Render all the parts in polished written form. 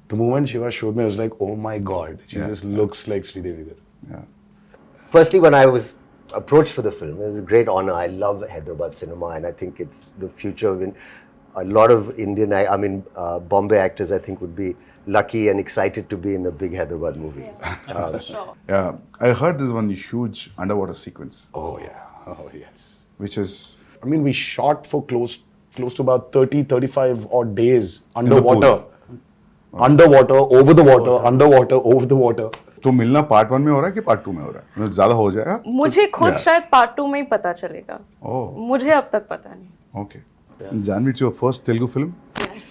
The moment Shiva showed me, I was like, oh my God, she just looks like Sridevi Garu. Yeah. Firstly, when I was approached for the film, it was a great honor. I love Hyderabad cinema, and I think it's the future. A lot of Bombay actors, I think, would be lucky and excited to be in a big Hyderabad movie. Sure. Yeah. I heard there's one huge underwater sequence, Oh yeah, oh yes. which is I mean, we shot for close to about 30, 35 odd days the underwater. Underwater, over the water, underwater, over the water. तो मिलना part 1 में हो रहा है कि part 2 में हो रहा है? मतलब ज्यादा हो जाएगा? मुझे खुद Yeah. शायद पार्ट 2 में ही पता चलेगा. Oh, मुझे अब तक पता नहीं. okay. Janhvi, it's your first Telugu film? Yes,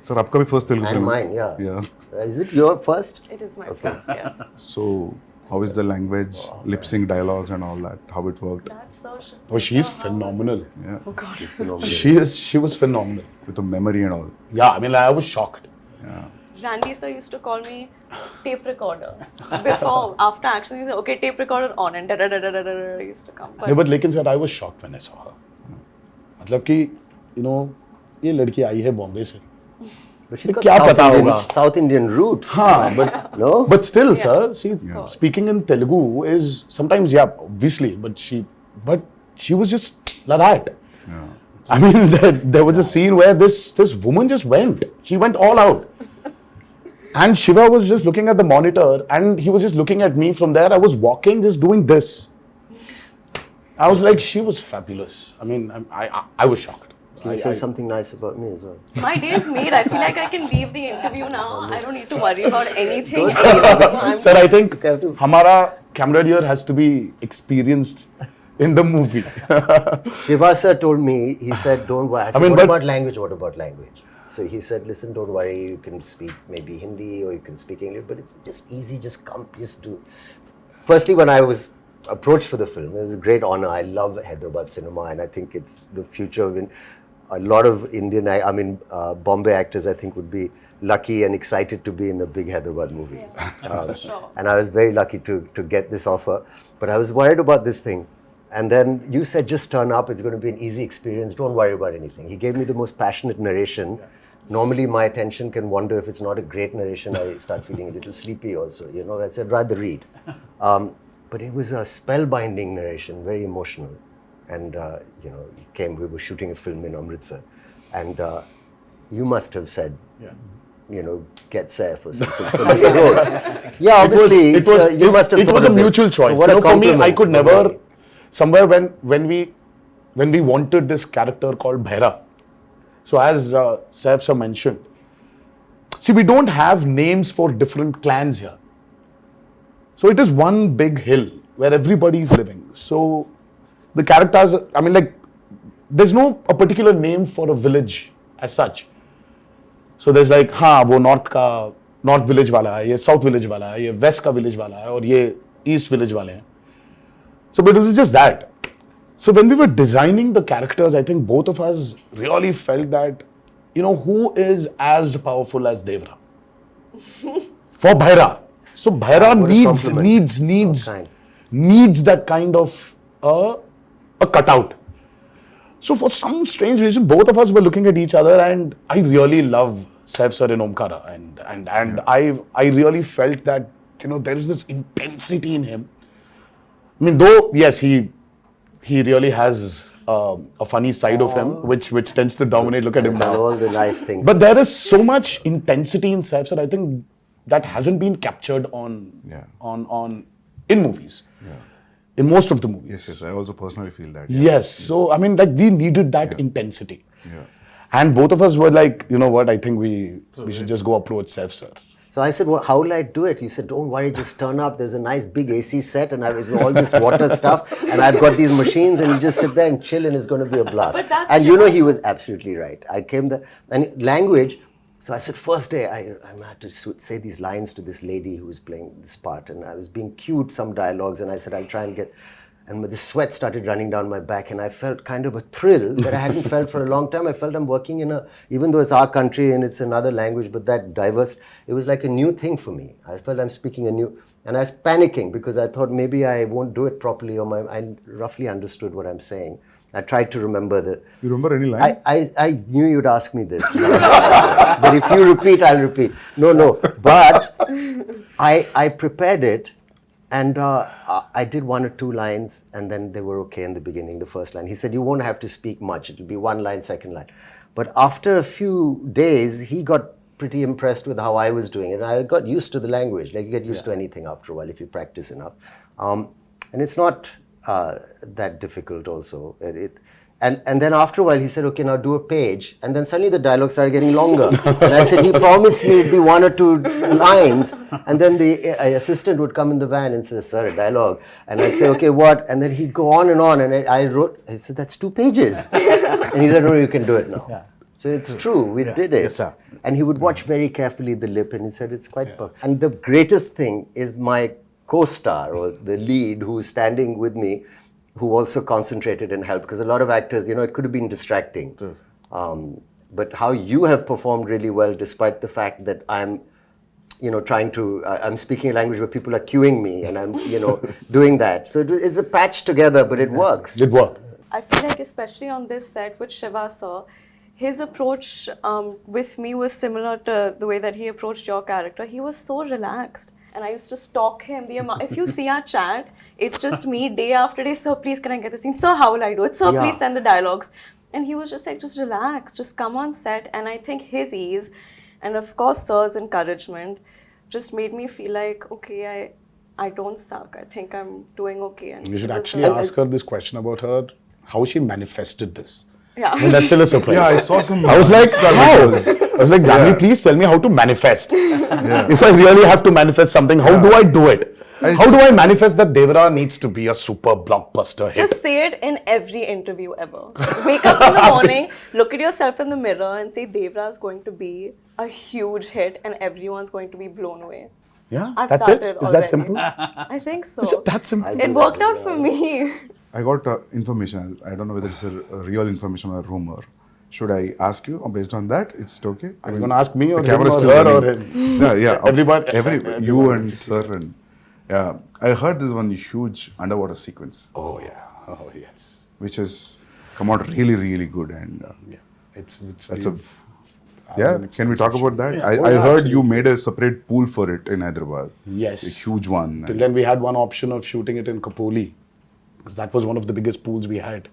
Sir, आपका भी first Telugu And film? mine, yeah. Yeah. Is it your first? it is my first. Yes. So, how is the language, lip sync dialogues and all that? How it worked? That's so. Oh, she's phenomenal. Yeah. Oh God. She was phenomenal. With the memory and all. Yeah, I mean, I was shocked. Yeah. Randy sir used to call me tape recorder. Before, after action, he said, "Okay, tape recorder on," and da da da da da da used to come. No, but लेकिन sir, I was shocked when I saw her. मतलब कि, you know, ये लड़की आई है बॉम्बे से. But she's got क्या पता होगा? South Indian roots. हाँ, but No? But still, Yeah. sir, see, speaking in Telugu is sometimes, yeah, obviously, but she was just like that. Yeah. I mean, there was a scene where this woman just went. She went all out. And Shiva was just looking at the monitor, and he was just looking at me from there. I was walking, just doing this. I was like, she was fabulous. I mean, I was shocked. Can you say something nice about me as well? My day is made. I feel like I can leave the interview now. I don't need to worry about anything. Sir, I think You have to- हमारा camera here has to be experienced in the movie. Shiva sir told me, he said, don't worry. I said, mean, what but- about language? What about language? So he said, listen, don't worry. You can speak maybe Hindi or you can speak English, but it's just easy. Just come, just do. Firstly, when I was approached for the film, it was a great honor. I love Hyderabad cinema, and I think it's the future. A lot of Bombay actors, I think, would be lucky and excited to be in a big Hyderabad movie. Sure. And I was very lucky to get this offer. But I was worried about this thing. And then you said, just turn up. It's going to be an easy experience. Don't worry about anything. He gave me the most passionate narration. Normally, my attention can wander. If it's not a great narration, I start feeling a little sleepy also. You know, I said, rather read. But it was a spellbinding narration, very emotional. And, we were shooting a film in Amritsar. And you must have said, get Saif or something for this role. Yeah, obviously, you must have It thought was a of this. mutual choice. What a For me, I compliment. could never. Somewhere when we wanted this character called Bhaira, so as Saif sir mentioned, see, we don't have names for different clans here. So it is one big hill where everybody is living. So the characters, I mean, like, there's no a particular name for a village as such. So there's like, हाँ वो north village वाला है, ये south village वाला है, ये west का village वाला है, और ये east village वाले हैं. So, but it was just that. So when we were designing the characters, I think both of us really felt that, who is as powerful as Devara? For Bhaira. So Bhaira What a compliment. needs that kind of a cutout. So for some strange reason, both of us were looking at each other, and I really love Saif sir in Omkara, and I really felt that there is this intensity in him. I mean, though yes, he really has a funny side of him, which tends to dominate. Look at him And now. all the nice things. But there is so much intensity in Saif sir. I think that hasn't been captured on in movies. Yeah. In most of the movies. Yes. I also personally feel that. Yes. So, I mean, like, we needed that intensity. Yeah. And both of us were like, you know what, I think we should just go approach Saif sir. So I said, well, how will I do it? He said, don't worry, just turn up. There's a nice big AC set and it's all this water stuff. And I've got these machines and you just sit there and chill and it's going to be a blast. But that's And he was absolutely right. I came there and language. So I said, first day, I had to say these lines to this lady who was playing this part. And I was being cute, some dialogues. And I said, I'll try and get... And the sweat started running down my back, and I felt kind of a thrill that I hadn't felt for a long time. I felt I'm working even though it's our country and it's another language, but that diverse, it was like a new thing for me. I felt I'm speaking and I was panicking because I thought maybe I won't do it properly, or I roughly understood what I'm saying. I tried to remember the. You remember any line? I knew you'd ask me this. But if you repeat, I'll repeat. No. But I prepared it, and I did 1 or 2 lines, and then they were okay in the beginning, the first line. He said, you won't have to speak much. It'll be 1 line, second line. But after a few days, he got pretty impressed with how I was doing it. I got used to the language. Like you get used to anything after a while if you practice enough. And it's not that difficult also. And then after a while he said, okay, now do a page. And then suddenly the dialogue started getting longer. And I said, he promised me it'd be 1 or 2 lines. And then the assistant would come in the van and say, sir, a dialogue. And I'd say, okay, what? And then he'd go on. And I said, that's 2 pages. And he said, no, you can do it now. Yeah. So it's true, we did it. Yes, sir. And he would watch very carefully the lip and he said, it's quite perfect. And the greatest thing is my co-star or the lead who's standing with me, who also concentrated and helped, because a lot of actors, it could have been distracting. But how you have performed really well, despite the fact that I'm, I'm speaking a language where people are cueing me and I'm, doing that. So it's a patch together, but it works. It worked. I feel like especially on this set with Shiva sir, his approach with me was similar to the way that he approached your character. He was so relaxed. And I used to stalk him. If you see our chat, it's just me day after day. Sir, please can I get the scene? Sir, how will I do it? Sir, please send the dialogues. And he was just like, just relax, just come on set. And I think his ease and of course sir's encouragement just made me feel like, okay, I don't suck. I think I'm doing okay. And you should actually ask her this question about how she manifested this. Yeah. I mean, that's still a surprise. Yeah, I saw some. I was like, how? I was like, Janhvi, please tell me how to manifest. If I really have to manifest something, how do I do it? How do I manifest that Devara needs to be a super blockbuster hit? Just say it in every interview ever. Wake up in the morning, look at yourself in the mirror and say Devara is going to be a huge hit and everyone's going to be blown away. Yeah, I've that's it? started Is that already. simple? I think so. Is it that simple? It worked out for me. I got information. I don't know whether it's a real information or a rumor. Should I ask you based on that? It's okay. Are you going to ask me or the him camera or still her or running. him? Yeah. Everybody. You and sir and yeah. I heard this one huge underwater sequence. Oh yeah. Oh yes. Which has come out really, really good and It's that's a Can we talk about that? Yeah. I heard you made a separate pool for it in Hyderabad. Yes. A huge one. Till then we had one option of shooting it in Kapoli, because that was one of the biggest pools we had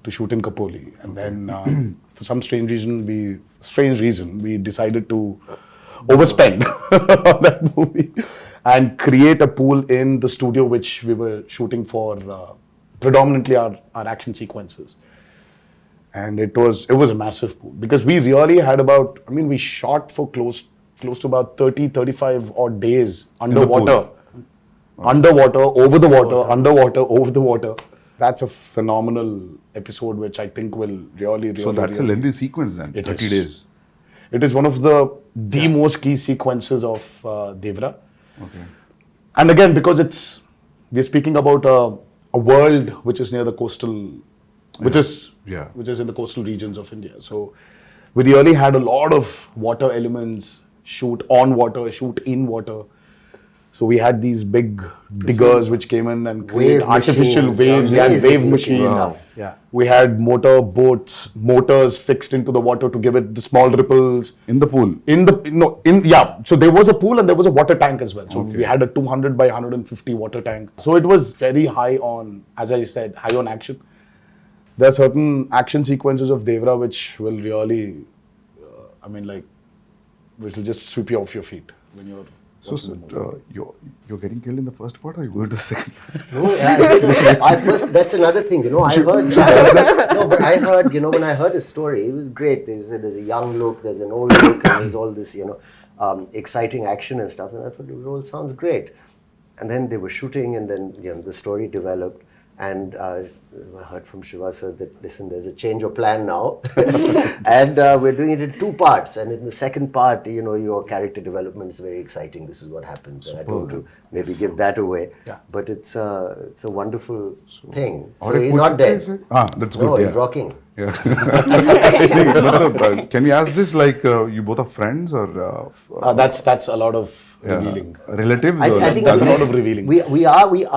to shoot in Kapoli. And then for some strange reason we decided to overspend on that movie and create a pool in the studio which we were shooting for predominantly our action sequences. And it was a massive pool because we really had we shot for close to about 35 odd days underwater. Underwater, over the water, underwater, over the water. That's a phenomenal episode which I think will really So that's a lengthy sequence then, 30 days. It is one of the most key sequences of Devara. Okay. And again, because we're speaking about a world which is near the coastal, which is in the coastal regions of India. So we really had a lot of water elements, shoot on water, shoot in water. So we had these big diggers which came in and created artificial waves. We had wave machines. Yeah. We had motors fixed into the water to give it the small ripples. In the pool? So there was a pool and there was a water tank as well. So we had a 200 by 150 water tank. So it was very high on, as I said, high on action. There are certain action sequences of Devara which will really, which will just sweep you off your feet when you're. So you're getting killed in the first part or you go to the second? No, that's another thing, I heard, but I heard, when I heard his story, it was great. There's a young look, there's an old look, and there's all this, exciting action and stuff. And I thought, it all sounds great. And then they were shooting and then, the story developed. And I heard from Shiva sir that, listen, there's a change of plan now. And we're doing it in 2 parts. And in the second part, your character development is very exciting. This is what happens. And I don't want to maybe give that away. Yeah. But it's a wonderful thing. So he's not dead. That's good. No, he's rocking. Yeah. Can we ask this, you both are friends or? That's a lot of revealing. Relatives. I think That's a it's- lot of revealing. We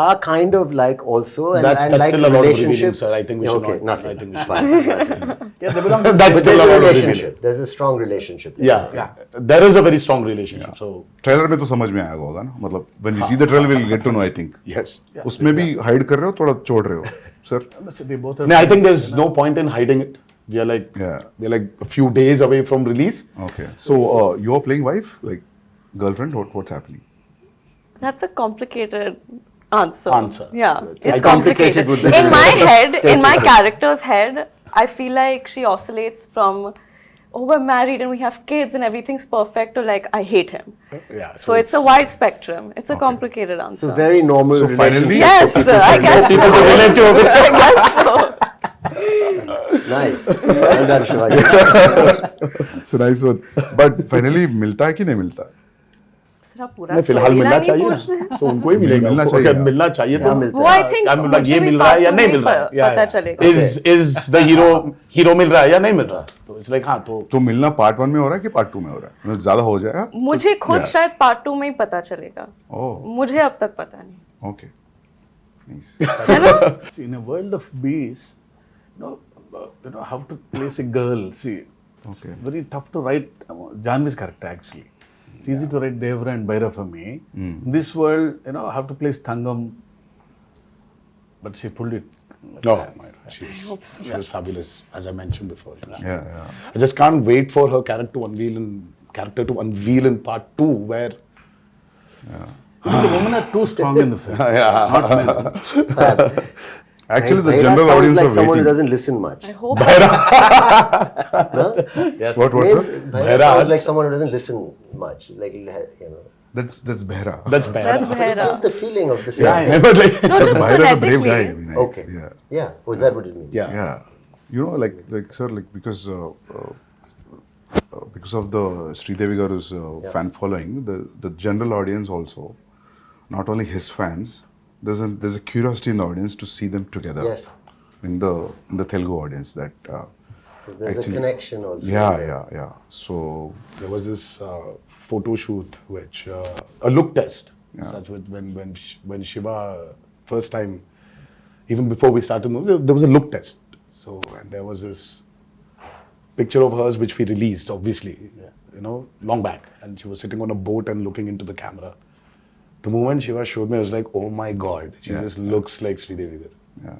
are kind of like also and, That's and like still a lot of revealing, relationship. sir. I think we should okay, not. nothing. I think we should. Fine, nothing. Yeah, they belong to That's But still there's a a lot of relationship. revealing. There's a strong relationship. let's Yeah, say. yeah. There is a very strong relationship. So trailer में तो समझ में आएगा होगा ना मतलब when we see the trailer we'll get to know I think yes. उसमें भी हाइड कर रहे हो थोड़ा छोड़ रहे हो sir They both are No, I think friends, there's you know. no point in hiding it. We are like Yeah. we're like a few days away from release. okay so you're playing wife like girlfriend what's happening That's a complicated answer. Answer. Yeah, It's it's complicated complicated. with the In my head, in my status. character's head, I feel like she oscillates from, oh, we're married and we have kids and everything's perfect, to like, I hate him. Yeah. So it's a wide spectrum. It's a complicated answer. It's a very normal So finally- relationship. Yes, I guess so. people to relate to it. I guess so. Nice. Well done, Shivaji. it's a nice one but finally मिलता है कि नहीं मिलता सिर्फ पूरा नहीं, फिलहाल मिलना storyline ही चाहिए पूछ रहे हैं। ना। तो उनको ही मिलेगा मिलना उनको चाहिए। अगर मिलना चाहिए क्या तो मिलता वो I think I'm like, ये मुझे भी मिल रहा है या part नहीं two मिल में रहा है पता चलेगा। is the hero मिल रहा है या नहीं मिल रहा तो it's like हाँ तो तो मिलना पार्ट 1 में हो रहा है कि पार्ट 2 में हो रहा है मतलब ज्यादा हो जाएगा मुझे खुद Yeah. शायद पार्ट 2 में ही पता चलेगा। ओह मुझे अब तक पता नहीं। Okay nice See, in a world of bees, how to place a girl. See, Okay. it's very tough to write Janhvi's character actually. It's easy to write Devara and Bhaira for me. In this world, I have to place Thangam, but she pulled it. no she was fabulous as I mentioned before. yeah I just can't wait for her character to unveil in part 2 where The women are too strong in the film. Not men. actually the Bhaira general sounds audience like are someone who waiting doesn't listen much. I hope Yes. what Names- sir Bhaira Bhaira. sounds like someone who doesn't listen much. Like, that's Behra that's bad. that's Bhaira. That's the feeling of the Yeah, same. I know. But like, No, just Bhaira is a brave guy phonetically. I mean, Okay. yeah Yeah. Was that what it means? yeah. Yeah, you know, like sir, like because of the Sridevi Garu's fan following, the general audience also, not only his fans, there's a curiosity in the audience to see them together. Yes. In the Telugu audience, that 'Cause there's actually- a connection also. yeah. So There was this photo shoot, which a look test, Yeah. such with when Shiva first time, even before we started the movie, there was a look test. So and there was this picture of hers which we released, obviously, long back, and she was sitting on a boat and looking into the camera. The moment Shiva showed me, I was like, oh my god, she Yeah. just looks like Sridevi Garu. yeah,